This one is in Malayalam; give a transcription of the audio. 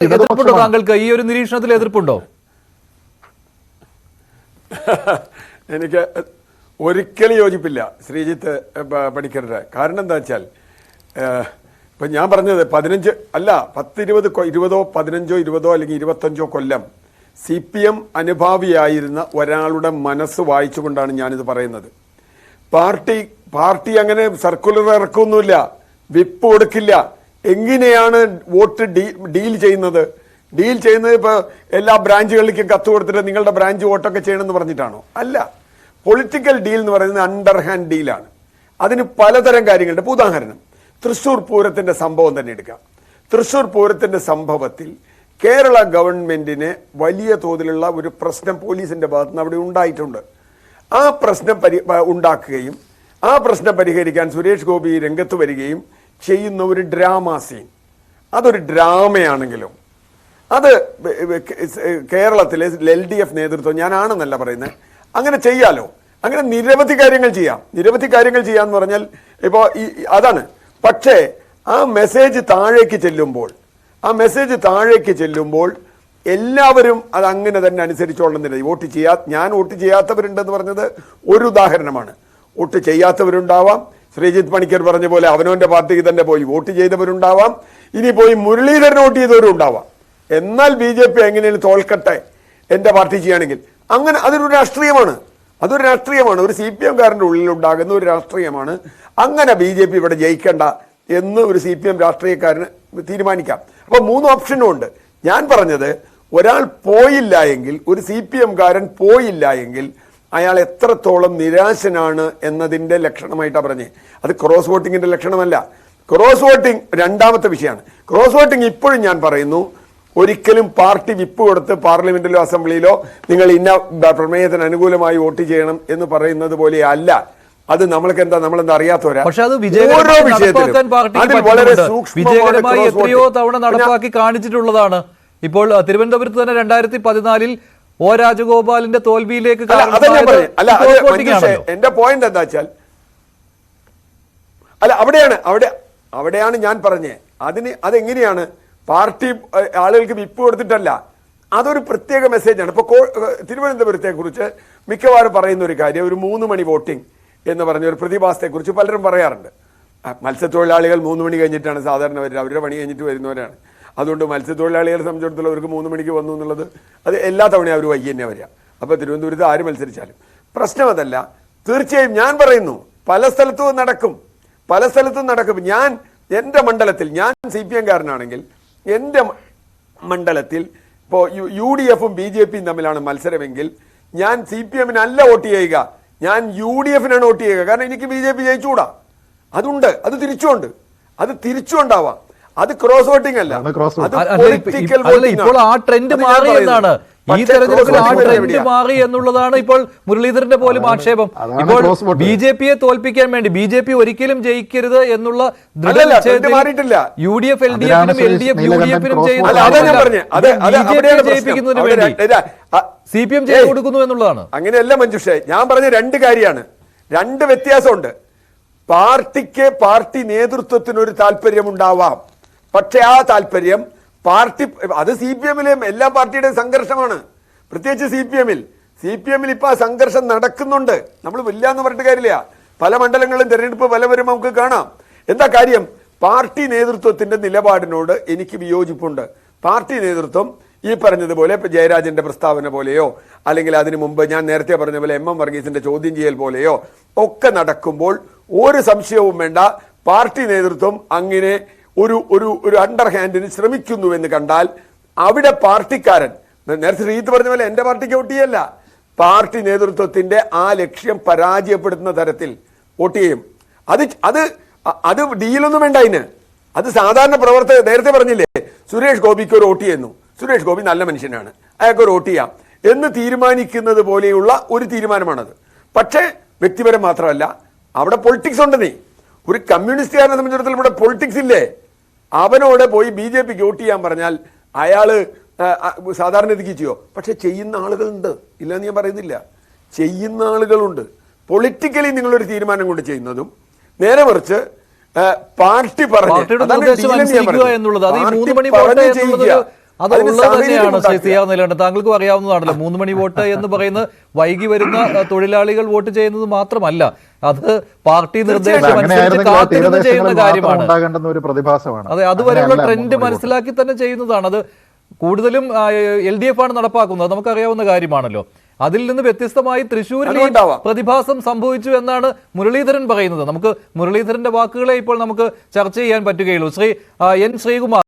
എതിർപ്പുണ്ടോ താങ്കൾക്ക്? ഈ ഒരു നിരീക്ഷണത്തിൽ എതിർപ്പുണ്ടോ? എനിക്ക് ഒരിക്കലും യോജിപ്പില്ല ശ്രീജിത്ത് പണിക്കരുടെ. കാരണം എന്താ വെച്ചാൽ ഇപ്പം ഞാൻ പറഞ്ഞത് 15 അല്ല 10-20 20 15 20 അല്ലെങ്കിൽ 25 കൊല്ലം CPM അനുഭാവിയായിരുന്ന ഒരാളുടെ മനസ്സ് വായിച്ചുകൊണ്ടാണ് ഞാനിത് പറയുന്നത്. പാർട്ടി അങ്ങനെ സർക്കുലർ ഇറക്കൊന്നുമില്ല, വിപ്പ് കൊടുക്കില്ല. എങ്ങനെയാണ് വോട്ട് ഡീൽ ചെയ്യുന്നത്? ഡീൽ ചെയ്യുന്നത് ഇപ്പോൾ എല്ലാ ബ്രാഞ്ചുകളിലേക്കും കത്ത് കൊടുത്തിട്ട് നിങ്ങളുടെ ബ്രാഞ്ച് വോട്ടൊക്കെ ചെയ്യണമെന്ന് പറഞ്ഞിട്ടാണോ? അല്ല. പൊളിറ്റിക്കൽ ഡീൽ എന്ന് പറയുന്നത് അണ്ടർ ഹാൻഡ് ഡീലാണ്. അതിന് പലതരം കാര്യങ്ങളുണ്ട്. ഇപ്പോൾ ഉദാഹരണം തൃശ്ശൂർ പൂരത്തിൻ്റെ സംഭവം തന്നെ എടുക്കാം. തൃശ്ശൂർ പൂരത്തിൻ്റെ സംഭവത്തിൽ കേരള ഗവൺമെന്റിന് വലിയ തോതിലുള്ള ഒരു പ്രശ്നം പോലീസിന്റെ ഭാഗത്ത് നിന്ന് അവിടെ ഉണ്ടായിട്ടുണ്ട്. ആ പ്രശ്നം ഉണ്ടാക്കുകയും ആ പ്രശ്നം പരിഹരിക്കാൻ സുരേഷ് ഗോപി രംഗത്ത് വരികയും ചെയ്യുന്ന ഒരു ഡ്രാമ സീൻ, അതൊരു ഡ്രാമയാണെങ്കിലും അത് കേരളത്തിലെ LDF നേതൃത്വം, ഞാനാണെന്നല്ല പറയുന്നത്, അങ്ങനെ ചെയ്യാലോ. അങ്ങനെ നിരവധി കാര്യങ്ങൾ ചെയ്യാന്ന് പറഞ്ഞാൽ ഇപ്പോൾ അതാണ്. പക്ഷേ ആ മെസ്സേജ് താഴേക്ക് ചെല്ലുമ്പോൾ എല്ലാവരും അത് അങ്ങനെ തന്നെ അനുസരിച്ചോളുന്നില്ല. ഞാൻ വോട്ട് ചെയ്യാത്തവരുണ്ടെന്ന് പറഞ്ഞത് ഒരു ഉദാഹരണമാണ്. വോട്ട് ചെയ്യാത്തവരുണ്ടാവാം, ശ്രീജിത്ത് പണിക്കർ പറഞ്ഞ പോലെ അവനവന്റെ പാർട്ടിക്ക് തന്നെ പോയി വോട്ട് ചെയ്തവരുണ്ടാവാം, ഇനി പോയി മുരളീധരൻ വോട്ട് ചെയ്തവരും ഉണ്ടാവാം. എന്നാൽ BJP എങ്ങനെയാണ് തോൽക്കട്ടെ എൻ്റെ പാർട്ടി ചെയ്യുകയാണെങ്കിൽ, അങ്ങനെ അതൊരു രാഷ്ട്രീയമാണ്. ഒരു CPM കാരൻ്റെ ഉള്ളിലുണ്ടാകുന്ന ഒരു രാഷ്ട്രീയമാണ്. അങ്ങനെ BJP ഇവിടെ ജയിക്കണ്ട എന്ന് ഒരു CPM രാഷ്ട്രീയക്കാരന് തീരുമാനിക്കാം. അപ്പോൾ 3 ഓപ്ഷനും ഉണ്ട്. ഞാൻ പറഞ്ഞത് ഒരാൾ പോയില്ല എങ്കിൽ, ഒരു CPM കാരൻ പോയില്ല എങ്കിൽ അയാൾ എത്രത്തോളം നിരാശനാണ് എന്നതിൻ്റെ ലക്ഷണമായിട്ടാണ് പറഞ്ഞത്. അത് ക്രോസ് വോട്ടിങ്ങിൻ്റെ ലക്ഷണമല്ല. ക്രോസ് വോട്ടിംഗ് രണ്ടാമത്തെ വിഷയമാണ്. ക്രോസ് വോട്ടിംഗ് ഇപ്പോഴും ഞാൻ പറയുന്നു, ഒരിക്കലും പാർട്ടി വിപ്പ് കൊടുത്ത് പാർലമെന്റിലോ അസംബ്ലിയിലോ നിങ്ങൾ ഇന്ന പ്രമേയത്തിന് അനുകൂലമായി വോട്ട് ചെയ്യണം എന്ന് പറയുന്നത് പോലെ അല്ല. അത് നമ്മളെന്താ അറിയാത്തവരാ. പക്ഷെ അത് വിജയകരമായി എത്രയോ തവണ നടപ്പാക്കി കാണിച്ചിട്ടുള്ളതാണ്. ഇപ്പോൾ തിരുവനന്തപുരത്ത് തന്നെ 2014 O രാജഗോപാലിന്റെ തോൽവിയിലേക്ക് എന്റെ പോയിന്റ് എന്താ വെച്ചാൽ അവിടെയാണ് ഞാൻ പറഞ്ഞത്. അതെങ്ങനെയാണ് പാർട്ടി ആളുകൾക്ക് വിപ്പ് കൊടുത്തിട്ടല്ല, അതൊരു പ്രത്യേക മെസ്സേജാണ്. ഇപ്പോൾ തിരുവനന്തപുരത്തെ കുറിച്ച് മിക്കവാറും പറയുന്ന ഒരു കാര്യം, ഒരു 3 മണി വോട്ടിംഗ് എന്ന് പറഞ്ഞ ഒരു പ്രതിഭാസത്തെക്കുറിച്ച് പലരും പറയാറുണ്ട്. മത്സ്യത്തൊഴിലാളികൾ 3 മണി കഴിഞ്ഞിട്ടാണ് സാധാരണ വരുന്നത്, അവരുടെ പണി കഴിഞ്ഞിട്ട് വരുന്നവരാണ്. അതുകൊണ്ട് മത്സ്യത്തൊഴിലാളികളെ സംബന്ധിച്ചിടത്തോളം അവർക്ക് 3 മണിക്ക് വന്നു എന്നുള്ളത് അത് എല്ലാ തവണയും അവർ വൈകി തന്നെ വരിക. അപ്പോൾ തിരുവനന്തപുരത്ത് ആര് മത്സരിച്ചാലും പ്രശ്നം അതല്ല. തീർച്ചയായും ഞാൻ പറയുന്നു പല സ്ഥലത്തും നടക്കും. ഞാൻ എൻ്റെ മണ്ഡലത്തിൽ, ഞാൻ CPM കാരനാണെങ്കിൽ എൻ്റെ മണ്ഡലത്തിൽ ഇപ്പോൾ UDF-ഉം BJP-യും തമ്മിലാണ് മത്സരമെങ്കിൽ ഞാൻ CPM-നല്ല വോട്ട് ചെയ്യുക, ഞാൻ UDF-നാണ് വോട്ട് ചെയ്യുക. കാരണം എനിക്ക് BJP ജയിച്ചുകൂടാ. അതുണ്ട്, അത് തിരിച്ചുണ്ടാവാം. അത് ക്രോസ് വോട്ടിംഗ് അല്ല, അത് പൊളിറ്റിക്കൽ വോട്ടിംഗ്. ഇപ്പോൾ ആ ട്രെൻഡ് മാറി എന്നാണ്, ഈ തെരഞ്ഞെടുപ്പിൽ ആ ട്രെൻഡ് മാറി എന്നുള്ളതാണ് ഇപ്പോൾ മുരളീധരന്റെ പോലും ആക്ഷേപം. ഇപ്പോൾ BJP-യെ തോൽപ്പിക്കാൻ വേണ്ടി BJP ഒരിക്കലും ജയിക്കരുത് എന്നുള്ള UDF LDF-നും LDF UDF-നും ജയിപ്പിക്കുന്നതിന് വേണ്ടി CPM ചെയ്തു കൊടുക്കുന്നു എന്നുള്ളതാണ്. അങ്ങനെയല്ല മഞ്ജുഷേ, ഞാൻ പറഞ്ഞ 2 കാര്യമാണ്, 2 വ്യത്യാസമുണ്ട്. പാർട്ടി നേതൃത്വത്തിനൊരു താല്പര്യമുണ്ടാവാം, പക്ഷെ ആ താല്പര്യം അത് CPM-ലെ എല്ലാ പാർട്ടിയുടെയും സംഘർഷമാണ്. പ്രത്യേകിച്ച് CPM-ൽ ഇപ്പൊ ആ സംഘർഷം നടക്കുന്നുണ്ട്. നമ്മൾ ഇല്ല എന്ന് പറഞ്ഞിട്ട് കാര്യമില്ല. പല മണ്ഡലങ്ങളിലും തെരഞ്ഞെടുപ്പ് ഫലം വരുമ്പോൾ നമുക്ക് കാണാം. എന്താ കാര്യം? പാർട്ടി നേതൃത്വത്തിന്റെ നിലപാടിനോട് എനിക്ക് വിയോജിപ്പുണ്ട്. പാർട്ടി നേതൃത്വം ഈ പറഞ്ഞതുപോലെ ഇപ്പൊ ജയരാജന്റെ പ്രസ്താവന പോലെയോ അല്ലെങ്കിൽ അതിനു മുമ്പ് ഞാൻ നേരത്തെ പറഞ്ഞ പോലെ MM വർഗീസിന്റെ ചോദ്യം ചെയ്യൽ പോലെയോ ഒക്കെ നടക്കുമ്പോൾ ഒരു സംശയവും വേണ്ട, പാർട്ടി നേതൃത്വം അങ്ങനെ ഒരു അണ്ടർ ഹാൻഡിന് ശ്രമിക്കുന്നു എന്ന് കണ്ടാൽ അവിടെ പാർട്ടിക്കാരൻ, നേരത്തെ ശ്രീജിത്ത് പറഞ്ഞ പോലെ എൻ്റെ പാർട്ടിക്ക് വോട്ട് ചെയ്യല്ല, പാർട്ടി നേതൃത്വത്തിന്റെ ആ ലക്ഷ്യം പരാജയപ്പെടുത്തുന്ന തരത്തിൽ വോട്ട് ചെയ്യും. അത് ഡീലൊന്നും വേണ്ട. അത് സാധാരണ പ്രവർത്തകർ, നേരത്തെ പറഞ്ഞില്ലേ സുരേഷ് ഗോപിക്ക് ഒരു വോട്ട് ചെയ്യുന്നു, സുരേഷ് ഗോപി നല്ല മനുഷ്യനാണ്, അയാൾക്ക് ഒരു വോട്ട് ചെയ്യാം എന്ന് തീരുമാനിക്കുന്നത് പോലെയുള്ള ഒരു തീരുമാനമാണത്. പക്ഷേ വ്യക്തിപരം മാത്രമല്ല, അവിടെ പൊളിറ്റിക്സ് ഉണ്ടെന്നേ. ഒരു കമ്മ്യൂണിസ്റ്റുകാരനെ സംബന്ധിച്ചിടത്തോളം ഇവിടെ പൊളിറ്റിക്സ് ഇല്ലേ? അവനോട് പോയി BJP-ക്ക് വോട്ട് ചെയ്യാൻ പറഞ്ഞാൽ അയാള് സാധാരണ രീതിക്ക് ചെയ്യോ? പക്ഷെ ചെയ്യുന്ന ആളുകളുണ്ട്, ഇല്ലെന്ന് ഞാൻ പറയുന്നില്ല, ചെയ്യുന്ന ആളുകളുണ്ട്. പൊളിറ്റിക്കലി നിങ്ങളൊരു തീരുമാനം കൊണ്ട് ചെയ്യുന്നതും നേരെ മറിച്ച് പാർട്ടി പറഞ്ഞ് അത് ഉള്ളത് തന്നെയാണ് ശ്രീ സി ആർ നീലകണ്ഠൻ. താങ്കൾക്കും അറിയാവുന്നതാണല്ലോ 3 മണി വോട്ട് എന്ന് പറയുന്നത് വൈകി വരുന്ന തൊഴിലാളികൾ വോട്ട് ചെയ്യുന്നത് മാത്രമല്ല, അത് പാർട്ടി നിർദ്ദേശം അനുസരിച്ച് കാത്തിരുന്ന് ചെയ്യുന്ന കാര്യമാണ്. ഒരു പ്രതിഭാസമാണ്. അതെ, അതുവരെയുള്ള ട്രെൻഡ് മനസ്സിലാക്കി തന്നെ ചെയ്യുന്നതാണ്. അത് കൂടുതലും LDF ആണ് നടപ്പാക്കുന്നത്, നമുക്കറിയാവുന്ന കാര്യമാണല്ലോ. അതിൽ നിന്ന് വ്യത്യസ്തമായി തൃശ്ശൂരിൽ ഈ പ്രതിഭാസം സംഭവിച്ചു എന്നാണ് മുരളീധരൻ പറയുന്നത്. നമുക്ക് മുരളീധരന്റെ വാക്കുകളെ ഇപ്പോൾ നമുക്ക് ചർച്ച ചെയ്യാൻ പറ്റുകയുള്ളൂ. ശ്രീ N. ശ്രീകുമാർ,